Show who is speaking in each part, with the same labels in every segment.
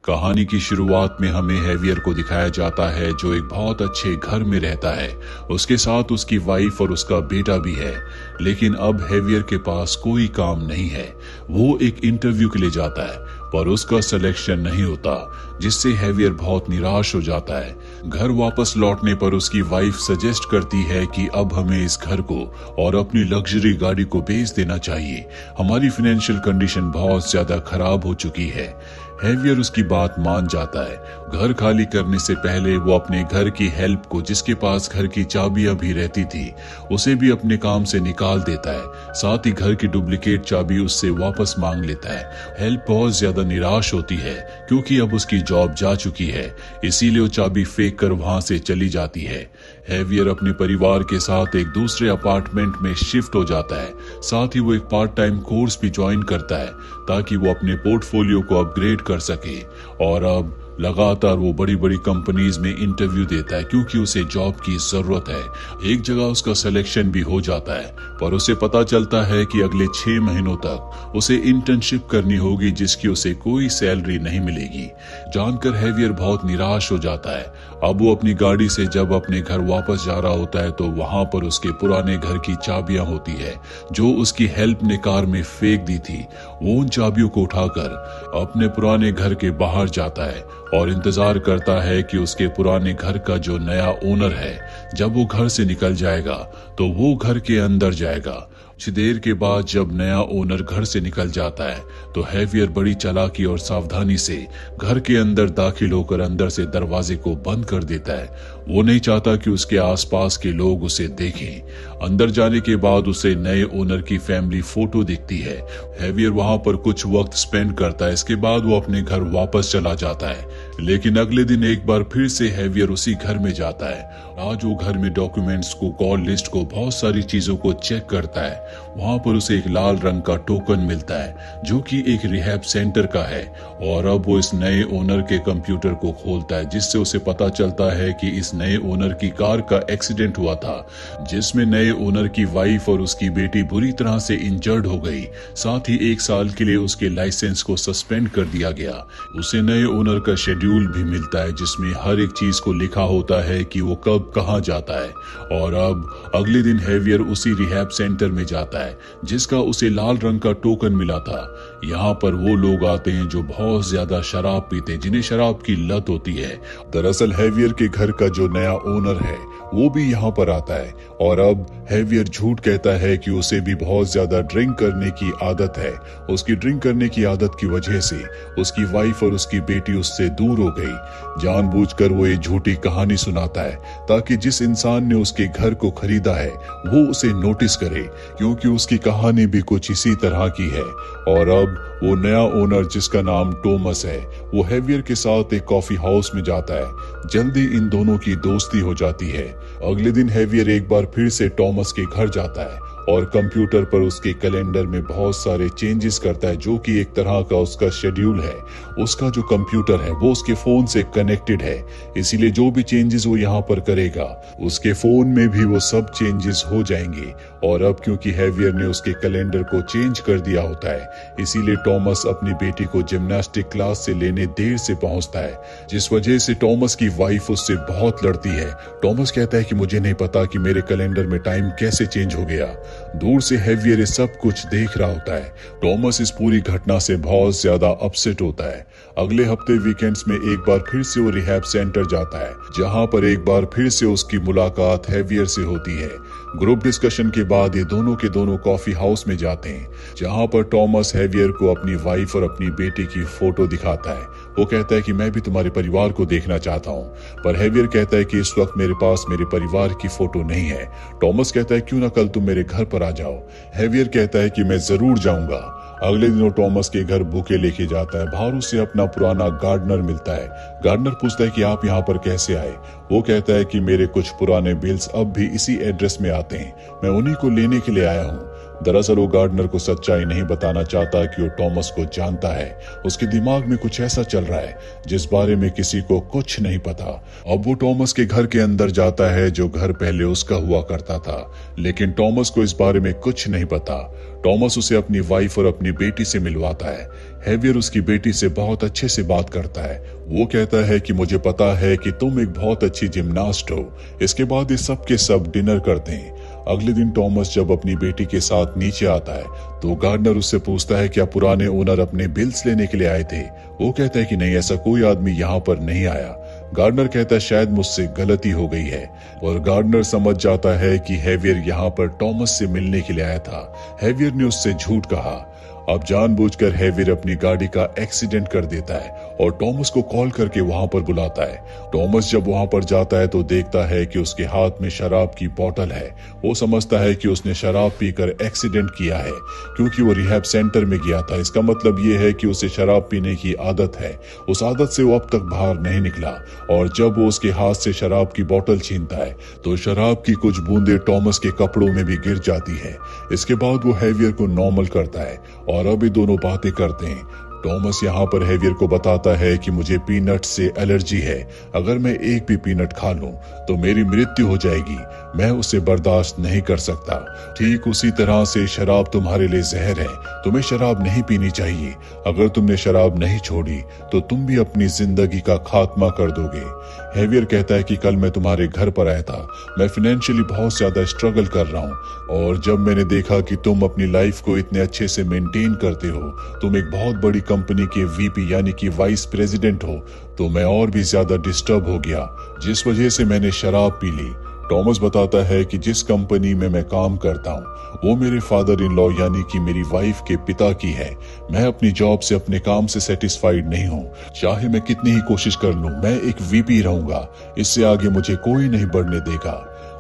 Speaker 1: कहानी की शुरुआत में हमें हेवियर को दिखाया जाता है जो एक बहुत अच्छे घर में रहता है। उसके साथ उसकी वाइफ और उसका बेटा भी है। लेकिन अब हेवियर के पास कोई काम नहीं है। वो एक इंटरव्यू के लिए जाता है पर उसका सिलेक्शन नहीं होता, जिससे हेवियर बहुत निराश हो जाता है। घर वापस लौटने पर उसकी वाइफ सजेस्ट करती है कि अब हमें इस घर को और अपनी लग्जरी गाड़ी को बेच देना चाहिए। हमारी फाइनेंशियल कंडीशन बहुत ज्यादा खराब हो चुकी है। हेवियर उसकी बात मान जाता है। घर खाली करने से पहले वो अपने घर की हेल्प को, जिसके पास घर की चाबियां भी रहती थी, उसे भी अपने काम से निकाल देता है। साथ ही घर की डुप्लीकेट चाबी उससे वापस मांग लेता है। हेल्प बहुत ज्यादा निराश होती है क्योंकि अब उसकी जॉब जा चुकी है, इसीलिए वो चाबी फेंक कर वहां से चली जाती है। हेवियर अपने परिवार के साथ एक दूसरे अपार्टमेंट में शिफ्ट हो जाता है। साथ ही वो एक पार्ट टाइम कोर्स भी ज्वाइन करता है ताकि वो अपने पोर्टफोलियो को अपग्रेड कर सके। और अब लगातार वो बड़ी बड़ी कंपनीज में इंटरव्यू देता है क्योंकि उसे जॉब की जरूरत है। एक जगह उसका सिलेक्शन भी हो जाता है पर उसे पता चलता है कि अगले 6 महीनों तक उसे इंटर्नशिप करनी होगी जिसकी उसे कोई सैलरी नहीं मिलेगी। जानकर हेवियर बहुत निराश हो जाता है। अब वो अपनी गाड़ी से जब अपने घर वापस जा रहा होता है तो वहां पर उसके पुराने घर की चाबियां होती है जो उसकी हेल्प ने कार में फेंक दी थी। वो उन चाबियों को उठाकर अपने पुराने घर के बाहर जाता है और इंतजार करता है कि उसके पुराने घर का जो नया ओनर है, जब वो घर से निकल जाएगा तो वो घर के अंदर जाएगा। कुछ देर के बाद जब नया ओनर घर से निकल जाता है तो हेवियर बड़ी चालाकी और सावधानी से घर के अंदर दाखिल होकर अंदर से दरवाजे को बंद कर देता है। वो नहीं चाहता कि उसके आसपास के लोग उसे देखें। अंदर जाने के बाद उसे नए ओनर की फैमिली फोटो दिखती है। हेवियर वहां पर कुछ वक्त स्पेंड करता है। इसके बाद वो अपने घर वापस चला जाता है। लेकिन अगले दिन एक बार फिर से हेवियर उसी घर में जाता है। आज वो घर में डॉक्यूमेंट्स को, कॉल लिस्ट को, बहुत सारी चीजों को चेक करता है। वहां पर उसे एक लाल रंग का टोकन मिलता है जो कि एक रिहैब सेंटर का है। और अब वो इस नए ओनर के कंप्यूटर को खोलता है जिससे उसे पता चलता है कि इस नए ओनर की कार का एक्सीडेंट हुआ था जिसमें नए ओनर की वाइफ और उसकी बेटी बुरी तरह से इंजर्ड हो गई। साथ ही 1 साल के लिए उसके लाइसेंस को सस्पेंड कर दिया गया। उसे नए ओनर का शेड्यूल भी मिलता है जिसमें हर एक चीज को लिखा होता है कि वो कब कहाँ जाता है। और अब अगले दिन हेवियर उसी रिहैब सेंटर में जाता है जिसका उसे लाल रंग का टोकन मिला था। यहाँ पर वो लोग आते हैं जो बहुत ज्यादा शराब पीते हैं, जिन्हें शराब की लत होती है। दरअसल हेवियर के घर का जो नया ओनर है वो भी यहाँ पर आता है और अब हेवियर झूठ कहता है कि उसे भी बहुत ज्यादा ड्रिंक करने की आदत है। उसकी ड्रिंक करने की आदत की वजह से उसकी वाइफ और उसकी बेटी उससे दूर हो गई। जानबूझकर वो ये झूठी कहानी सुनाता है ताकि जिस इंसान ने उसके घर को खरीदा है वो उसे नोटिस करे, क्योंकि उसकी कहानी भी कुछ इसी तरह की है। और अब वो नया ओनर जिसका नाम टॉमस है वो हेवियर के साथ एक कॉफी हाउस में जाता है। जल्दी इन दोनों की दोस्ती हो जाती है। अगले दिन हेवियर एक बार फिर से टॉमस के घर जाता है और कंप्यूटर पर उसके कैलेंडर में बहुत सारे चेंजेस करता है जो कि एक तरह का उसका शेड्यूल है। उसका जो कंप्यूटर है वो उसके फोन से कनेक्टेड है, इसीलिए जो भी चेंजेस वो यहाँ पर करेगा उसके फोन में भी वो सब चेंजेस हो जाएंगे। और अब क्योंकि हेवियर ने उसके कैलेंडर को चेंज कर दिया होता है, इसीलिए टॉमस अपनी बेटी को जिम्नास्टिक क्लास से लेने देर से पहुंचता है, जिस वजह से टॉमस की वाइफ उससे बहुत लड़ती है। टॉमस कहता है कि मुझे नहीं पता कि मेरे कैलेंडर में टाइम कैसे चेंज हो गया। दूर से हेवियर ये सब कुछ देख रहा होता है। टॉमस इस पूरी घटना से बहुत ज्यादा अपसेट होता है। अगले हफ्ते वीकेंड्स में एक बार फिर से वो रिहैब सेंटर जाता है जहां पर एक बार फिर से उसकी मुलाकात हेवियर से होती है। ग्रुप डिस्कशन के बाद ये दोनों के दोनों कॉफी हाउस में जाते हैं जहां पर टॉमस हेवियर को अपनी वाइफ और अपनी बेटी की फोटो दिखाता है। वो कहता है कि मैं भी तुम्हारे परिवार को देखना चाहता हूँ, पर हेवियर कहता है कि इस वक्त मेरे पास मेरे परिवार की फोटो नहीं है। टॉमस कहता है क्यों ना कल तुम मेरे घर पर आ जाओ। हेवियर कहता है कि मैं जरूर जाऊंगा। अगले दिनों टॉमस के घर बुके लेके जाता है। बाहर उसे अपना पुराना गार्डनर मिलता है। गार्डनर पूछता है कि आप यहाँ पर कैसे आए। वो कहता है कि मेरे कुछ पुराने बिल्स अब भी इसी एड्रेस में आते हैं, मैं उन्हीं को लेने के लिए आया हूँ। दरअसल वो गार्डनर को सच्चाई नहीं बताना चाहता कि वो टॉमस को जानता है। उसके दिमाग में कुछ ऐसा चल रहा है जिस बारे में किसी को कुछ नहीं पता। अब वो टॉमस के घर के अंदर जाता है जो घर पहले उसका हुआ करता था, लेकिन टॉमस को इस बारे में कुछ नहीं पता। टॉमस उसे अपनी वाइफ और अपनी बेटी से मिलवाता है। हैवियर उसकी बेटी से बहुत अच्छे से बात करता है। वो कहता है कि मुझे पता है कि तुम एक बहुत अच्छी जिम्नास्ट हो। इसके बाद ये सब के सब डिनर करते हैं। अगले दिन टॉमस जब अपनी बेटी के साथ नीचे आता है तो गार्डनर उससे पूछता है क्या पुराने ओनर अपने बिल्स लेने के लिए आए थे। वो कहता है कि नहीं, ऐसा कोई आदमी यहाँ पर नहीं आया। गार्डनर कहता है शायद मुझसे गलती हो गई है, और गार्डनर समझ जाता है कि हैवियर यहाँ पर टॉमस से मिलने के लिए आया था। हैवियर ने उससे झूठ कहा। अब जानबूझकर हैवियर अपनी गाड़ी का एक्सीडेंट कर देता है और टॉमस को कॉल करके वहां पर बुलाता है। टॉमस जब वहां पर जाता है तो देखता है कि उसके हाथ में शराब की बोतल है। वो समझता है कि उसने शराब पीकर एक्सीडेंट किया है, क्योंकि वो रिहैब सेंटर में गया था। इसका मतलब ये है कि उसे शराब पीने की आदत है। उस आदत से वो अब तक बाहर नहीं निकला, और जब वो उसके हाथ से शराब की बोतल छीनता है तो शराब की कुछ बूंदें टॉमस के कपड़ों में भी गिर जाती है। इसके बाद वो हैवियर को नॉर्मल करता है और अभी दोनों बातें करते हैं। टॉमस यहाँ पर हैवियर को बताता है कि मुझे पीनट से एलर्जी है। अगर मैं एक भी पीनट खा लूं तो मेरी मृत्यु हो जाएगी। मैं उसे बर्दाश्त नहीं कर सकता। ठीक उसी तरह से शराब तुम्हारे लिए जहर है। तुम्हें शराब नहीं पीनी चाहिए। अगर तुमने शराब नहीं छोड़ी तो तुम भी अपनी जिंदगी का खात्मा कर दोगे। हैवियर कहता है कि कल मैं तुम्हारे घर पर आया था। मैं फाइनेंशियली बहुत ज्यादा स्ट्रगल कर रहा हूँ, और जब मैंने देखा कि तुम अपनी लाइफ को इतने अच्छे से मेंटेन करते हो, तुम एक बहुत बड़ी कंपनी के वीपी यानी कि वाइस प्रेसिडेंट हो, तो मैं और भी ज्यादा डिस्टर्ब हो गया, जिस वजह से मैंने शराब पी ली। टॉमस बताता है कि जिस कंपनी में मैं काम करता हूँ वो मेरे फादर इन लॉ यानी कि मेरी वाइफ के पिता की है। मैं अपनी जॉब से, अपने काम से सेटिस्फाइड नहीं हूँ। चाहे मैं कितनी ही कोशिश कर लूं, मैं एक वीपी रहूंगा। इससे आगे मुझे कोई नहीं बढ़ने देगा।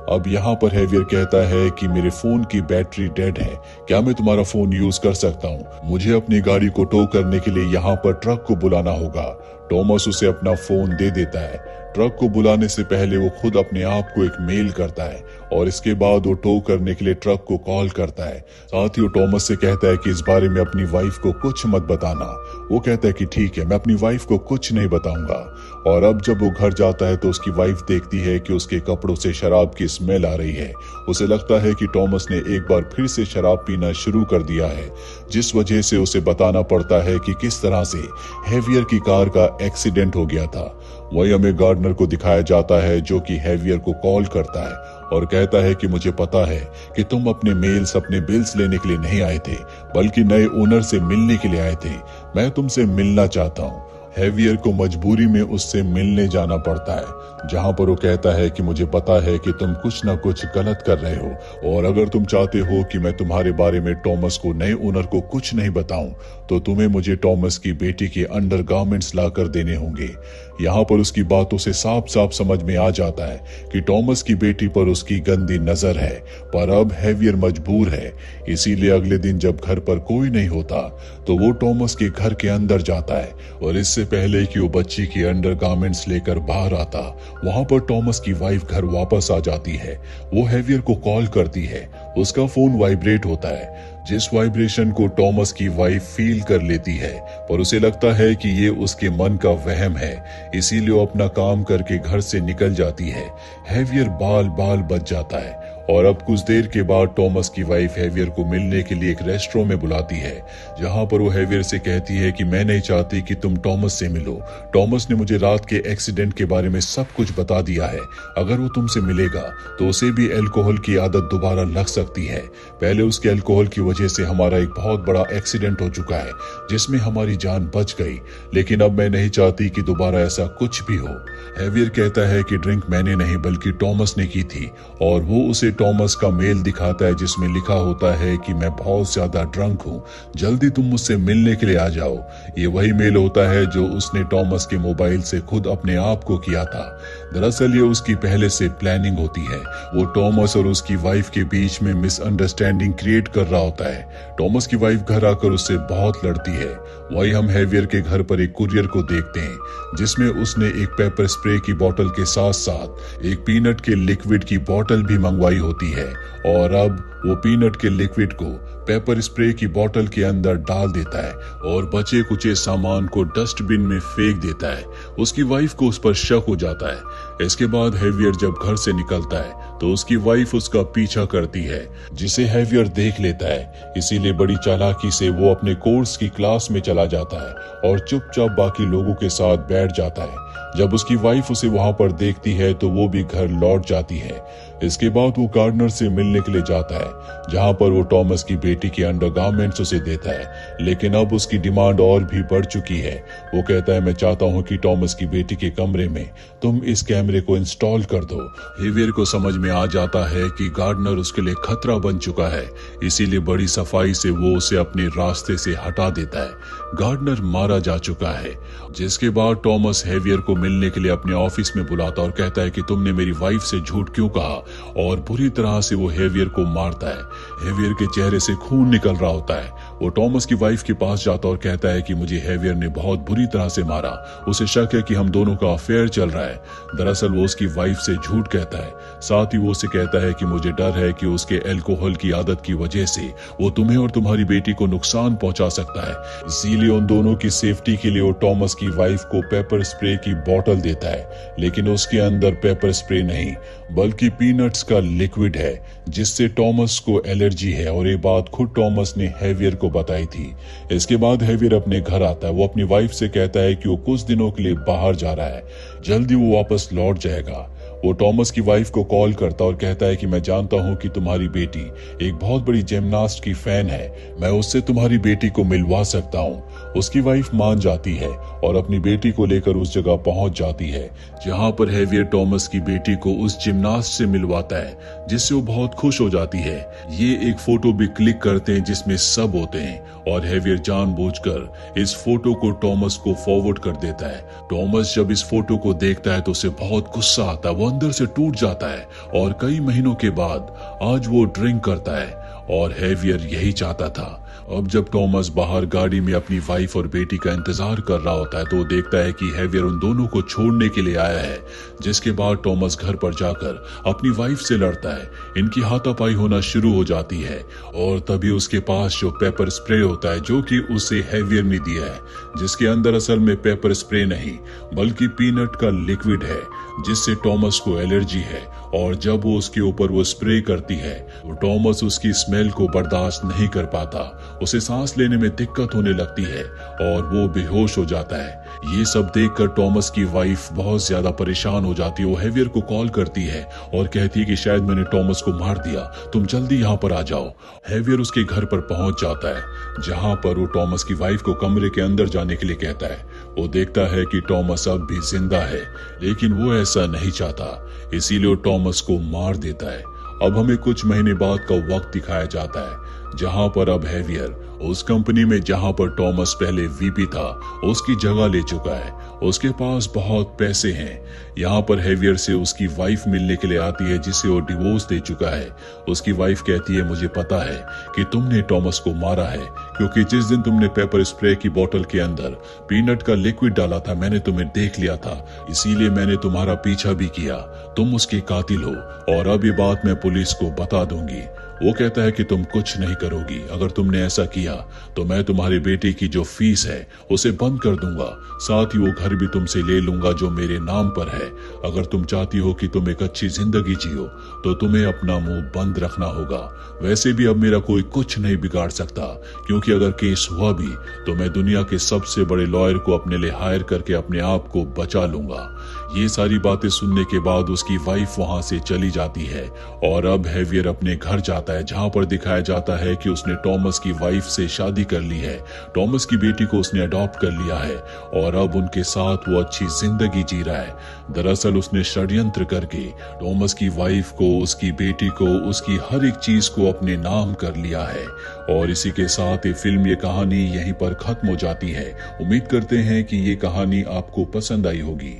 Speaker 1: अब यहाँ पर हैवियर कहता है कि मेरे फोन की बैटरी डेड है, क्या मैं तुम्हारा फोन यूज कर सकता हूँ? मुझे अपनी गाड़ी को टो करने के लिए यहाँ पर ट्रक को बुलाना होगा। टॉमस उसे अपना फोन दे देता है। ट्रक को बुलाने से पहले वो खुद अपने आप को एक मेल करता है, और इसके बाद वो टो करने के लिए ट्रक को कॉल करता है। साथ ही वो टॉमस से कहता है कि इस बारे में अपनी वाइफ को कुछ मत बताना। वो कहता है कि ठीक है, मैं अपनी वाइफ को कुछ नहीं बताऊंगा। और अब जब वो घर जाता है तो उसकी वाइफ देखती है कि उसके कपड़ों से शराब की स्मेल आ रही है। उसे लगता है कि टॉमस ने एक बार फिर से शराब पीना शुरू कर दिया है, जिस वजह से उसे बताना पड़ता है कि किस तरह से हैवियर की कार का एक्सीडेंट हो गया था। वही हमें गार्डनर को दिखाया जाता है जो कि हैवियर को कॉल करता है और कहता है कि मुझे पता है कि तुम अपने मेल्स, अपने बिल्स लेने के लिए नहीं आए थे, बल्कि नए ओनर से मिलने के लिए आए थे। मैं तुमसे मिलना चाहता हूँ। हैवियर को मजबूरी में उससे मिलने जाना पड़ता है, जहां पर वो कहता है कि मुझे पता है कि तुम कुछ ना कुछ गलत कर रहे हो, और अगर तुम चाहते हो कि मैं तुम्हारे बारे में टॉमस को, नए ओनर को कुछ नहीं बताऊं, तो तुम्हें मुझे टॉमस की बेटी के अंडरगारमेंट्स लाकर देने होंगे। यहाँ पर उसकी बातों से साफ साफ समझ में आ जाता है कि टॉमस की बेटी पर उसकी गंदी नजर है, पर अब हैवियर मजबूर है। इसीलिए अगले दिन जब घर पर कोई नहीं होता तो वो टॉमस के घर के अंदर जाता है, और इससे पहले कि वो बच्ची की अंडरगारमेंट्स लेकर बाहर आता, वहां पर टॉमस की वाइफ घर वापस आ जाती है। वो हैवियर को कॉल करती है। उसका फोन वाइब्रेट होता है, जिस वाइब्रेशन को टॉमस की वाइफ फील कर लेती है, पर उसे लगता है कि ये उसके मन का वहम है। इसीलिए वो अपना काम करके घर से निकल जाती है। हैवियर बाल बाल बच जाता है, और अब कुछ देर के बाद टॉमस की वाइफ हैवियर को मिलने के लिए एक रेस्टोरेंट में बुलाती है, जहां पर वो हैवियर से कहती है कि मैं नहीं चाहती कि तुम टॉमस से मिलो। टॉमस ने मुझे रात के एक्सीडेंट के बारे में सब कुछ बता दिया है। अगर वो तुमसे मिलेगा तो उसे भी अल्कोहल की आदत दोबारा लग सकती है। पहले उसके अल्कोहल की वजह से हमारा एक बहुत बड़ा एक्सीडेंट हो चुका है, जिसमें हमारी जान बच गई, लेकिन अब मैं नहीं चाहती कि दोबारा ऐसा कुछ भी हो। हैवियर कहता है कि ड्रिंक मैंने नहीं बल्कि टॉमस ने की थी, और वो उसे टॉमस का मेल दिखाता है जिसमें लिखा होता है कि मैं बहुत ज्यादा ड्रंक हूँ, जल्दी तुम मुझसे मिलने के लिए आ जाओ। ये वही मेल होता है जो उसने टॉमस के मोबाइल से खुद अपने आप को किया था। दरअसल ये उसकी पहले से प्लानिंग होती है। वो टॉमस और उसकी वाइफ के बीच में मिसअंडरस्टैंडिंग क्रिएट कर रहा होता है। टॉमस की वाइफ घर आकर उससे बहुत लड़ती है। वही हम हैवियर के घर पर एक कुरियर को देखते हैं, जिसमें उसने एक पेपर स्प्रे की बोतल के साथ साथ एक पीनट के लिक्विड की बोतल भी मंगवाई होती है, और अब वो पीनट के लिक्विड को पेपर स्प्रे की बोतल के अंदर डाल देता है और बचे कुचे सामान को डस्टबिन में फेंक देता है। उसकी वाइफ को उस पर शक हो जाता है। इसके बाद हेवियर जब घर से निकलता है तो उसकी वाइफ उसका पीछा करती है, जिसे हेवियर देख लेता है। इसीलिए बड़ी चालाकी से वो अपने कोर्स की क्लास में चला जाता है और चुपचाप बाकी लोगों के साथ बैठ जाता है। जब उसकी वाइफ उसे वहां पर देखती है तो वो भी घर लौट जाती है। इसके बाद वो गार्डनर से मिलने के लिए जाता है, जहां पर वो टॉमस की बेटी के अंडरगारमेंट्स उसे देता है। लेकिन अब उसकी डिमांड और भी बढ़ चुकी है। वो कहता है, मैं चाहता हूं कि टॉमस की बेटी के कमरे में तुम इस कैमरे को इंस्टॉल कर दो। हेवियर को समझ में आ जाता है कि गार्डनर उसके लिए खतरा बन चुका है, इसीलिए बड़ी सफाई से वो उसे अपने रास्ते से हटा देता है। गार्डनर मारा जा चुका है, जिसके बाद टॉमस हेवियर को मिलने के लिए अपने ऑफिस में बुलाता और कहता है कि तुमने मेरी वाइफ से झूठ क्यों कहा, और बुरी तरह से वो हेवियर को मारता है। हेवियर के चेहरे से खून निकल रहा होता है। वो टॉमस की वाइफ के पास जाता और कहता है कि मुझे हेवियर ने बहुत बुरी तरह से मारा, उसे शक है कि हम दोनों का अफेयर चल रहा है। दरअसल वो उसकी वाइफ से झूठ कहता है। साथ ही वो उसे कहता है कि मुझे डर है कि उसके अल्कोहल की आदत की वजह से वो तुम्हें और तुम्हारी बेटी को नुकसान पहुंचा सकता है। इसीलिए उन दोनों की सेफ्टी के लिए वो टॉमस की वाइफ को पेपर स्प्रे की बोतल देता है, लेकिन उसके अंदर पेपर स्प्रे नहीं बल्कि पीनट्स का लिक्विड है, जिससे टॉमस को एलर्जी है। और ये बात खुद टॉमस ने हेवियर को बताई थी। इसके बाद हेवियर अपने घर आता है। वो अपनी वाइफ से कहता है कि वो कुछ दिनों के लिए बाहर जा रहा है, जल्दी वो वापस लौट जाएगा। वो टॉमस की वाइफ को कॉल करता और कहता है कि मैं जानता हूं कि तुम्हारी बेटी एक बहुत बड़ी जिम्नास्ट की फैन है, मैं उससे तुम्हारी बेटी को मिलवा सकता हूं। उसकी वाइफ मान जाती है और अपनी बेटी को लेकर उस जगह पहुंच जाती है, जहां पर हेवियर टॉमस की बेटी को उस जिम्नास्ट से मिलवाता है, जिससे वो बहुत खुश हो जाती है। ये एक फोटो भी क्लिक करते हैं जिसमें सब होते हैं, और हेवियर जानबूझकर इस फोटो को टॉमस को फॉरवर्ड कर देता है। टॉमस जब इस फोटो को देखता है तो उसे बहुत गुस्सा आता है, वो अंदर से टूट जाता है। और कई महीनों के बाद आज वो ड्रिंक करता है, और हेवियर यही चाहता था। अब जब टॉमस बाहर गाड़ी में अपनी वाइफ और बेटी का इंतजार कर रहा होता है तो वो देखता है कि हेवियर उन दोनों को छोड़ने के लिए आया है। जिसके बाद टॉमस घर पर जाकर अपनी वाइफ से लड़ता है। इनकी हाथापाई होना शुरू हो जाती है, और तभी उसके पास जो पेपर स्प्रे होता है जो कि उसे हेवियर ने दिया है, जिसके अंदर असल में पेपर स्प्रे नहीं बल्कि पीनट का लिक्विड है, जिससे टॉमस को एलर्जी है। और जब वो उसके ऊपर वो स्प्रे करती है तो टॉमस उसकी स्मेल को बर्दाश्त नहीं कर पाता, उसे सांस लेने में दिक्कत होने लगती है और वो बेहोश हो जाता है। ये सब देखकर टॉमस की वाइफ बहुत ज्यादा परेशान हो जाती है। वो हेवियर को कॉल करती है और कहती है कि शायद मैंने टॉमस को मार दिया, तुम जल्दी यहाँ पर आ जाओ। हेवियर उसके घर पर पहुंच जाता है, जहां पर वो टॉमस की वाइफ को कमरे के अंदर जाने के लिए कहता है। वो देखता है कि टॉमस अब भी जिंदा है, लेकिन वो ऐसा नहीं चाहता, इसीलिए वो टॉमस को मार देता है। अब हमें कुछ महीने बाद का वक्त दिखाया जाता है, जहां पर अब हेवियर उस कंपनी में जहां पर टॉमस पहले वीपी था उसकी जगह ले चुका है। उसके पास बहुत पैसे हैं। यहाँ पर हेवियर से उसकी वाइफ मिलने के लिए आती है, जिसे वो डिवोर्स दे चुका है। उसकी वाइफ कहती है, मुझे पता है कि तुमने टॉमस को मारा है, क्योंकि जिस दिन तुमने पेपर स्प्रे की बोतल के अंदर पीनट का लिक्विड डाला था मैंने तुम्हें देख लिया था, इसीलिए मैंने तुम्हारा पीछा भी किया। तुम उसके कातिल हो और अब ये बात मैं पुलिस को बता दूंगी। वो कहता है कि तुम कुछ नहीं करोगी, अगर तुमने ऐसा किया तो मैं तुम्हारी बेटी की जो फीस है उसे बंद कर दूंगा, साथ ही वो घर भी तुमसे ले लूंगा जो मेरे नाम पर है। अगर तुम चाहती हो कि तुम एक अच्छी जिंदगी जियो तो तुम्हें अपना मुंह बंद रखना होगा। वैसे भी अब मेरा कोई कुछ नहीं बिगाड़ सकता, क्योंकि अगर केस हुआ भी तो मैं दुनिया के सबसे बड़े लॉयर को अपने लिए हायर करके अपने आप को बचा लूंगा। ये सारी बातें सुनने के बाद उसकी वाइफ वहां से चली जाती है और अब हेवियर अपने घर जाता है, जहां पर दिखाया जाता है कि उसने टॉमस की वाइफ से शादी कर ली है। टॉमस की बेटी को उसने अडॉप्ट कर लिया है और अब उनके साथ वो अच्छी जिंदगी जी रहा है। दरअसल उसने षड्यंत्र करके टॉमस की वाइफ को, उसकी बेटी को, उसकी हर एक चीज को अपने नाम कर लिया है। और इसी के साथ ये फिल्म, ये कहानी यहीं पर खत्म हो जाती है। उम्मीद करते हैं कि ये कहानी आपको पसंद आई होगी।